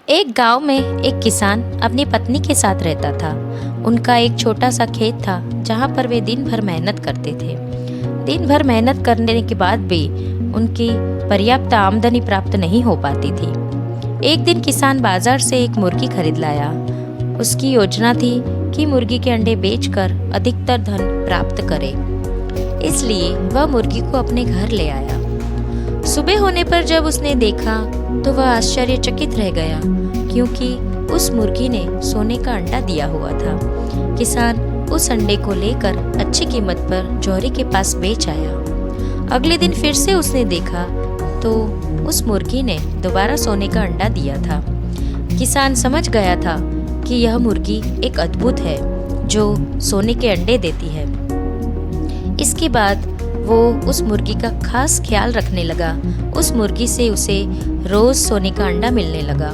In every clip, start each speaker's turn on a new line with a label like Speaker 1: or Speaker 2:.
Speaker 1: एक गांव में एक किसान अपनी पत्नी के साथ रहता था। उनका एक छोटा सा खेत था जहां पर वे दिन भर मेहनत करते थे। दिन भर मेहनत करने के बाद भी उनकी पर्याप्त आमदनी प्राप्त नहीं हो पाती थी। एक दिन किसान बाजार से एक मुर्गी खरीद लाया। उसकी योजना थी कि मुर्गी के अंडे बेचकर अधिकतर धन प्राप्त करे, इसलिए वह मुर्गी को अपने घर ले आया। सुबह होने पर जब उसने देखा तो वह आश्चर्यचकित रह गया, क्योंकि उस मुर्गी ने सोने का अंडा दिया हुआ था। किसान उस अंडे को लेकर अच्छी कीमत पर जौहरी के पास बेच आया। अगले दिन फिर से उसने देखा तो उस मुर्गी ने दोबारा सोने का अंडा दिया था। किसान समझ गया था कि यह मुर्गी एक अद्भुत है जो सोने के अंडे देती है। इसके बाद वो उस मुर्गी का खास ख्याल रखने लगा। उस मुर्गी से उसे रोज सोने का अंडा मिलने लगा।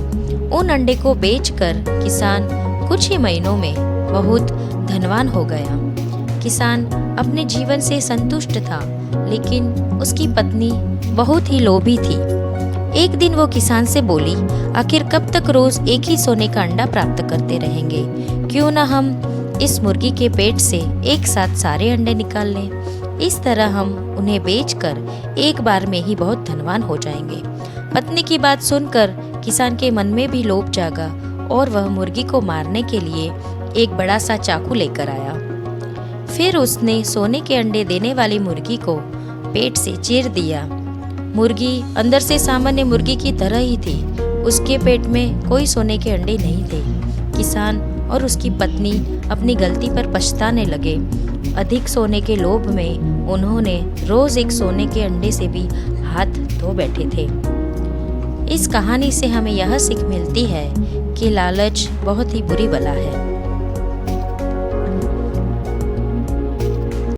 Speaker 1: उन अंडे को बेचकर किसान कुछ ही महीनों में बहुत धनवान हो गया। किसान अपने जीवन से संतुष्ट था, लेकिन उसकी पत्नी बहुत ही लोभी थी। एक दिन वो किसान से बोली, आखिर कब तक रोज एक ही सोने का अंडा प्राप्त करते रहेंगे? क्यों ना हम इस मुर्गी के पेट से एक साथ सारे अंडे निकाल लें। इस तरह हम उन्हें बेचकर एक बार में ही बहुत धनवान हो जाएंगे। पत्नी की बात सुनकर किसान के मन में भी लोभ जागा और वह मुर्गी को मारने के लिए एक बड़ा सा चाकू लेकर आया। फिर उसने सोने के अंडे देने वाली मुर्गी को पेट से चीर दिया। मुर्गी अंदर से सामान्य मुर्गी की तरह ही थी। उसके पेट में कोई सोने के अंडे नहीं थे। किसान और उसकी पत्नी अपनी गलती पर पछताने लगे। अधिक सोने के लोभ में उन्होंने रोज एक सोने के अंडे से भी हाथ धो बैठे थे। इस कहानी से हमें यह सीख मिलती है कि लालच बहुत ही बुरी बला है।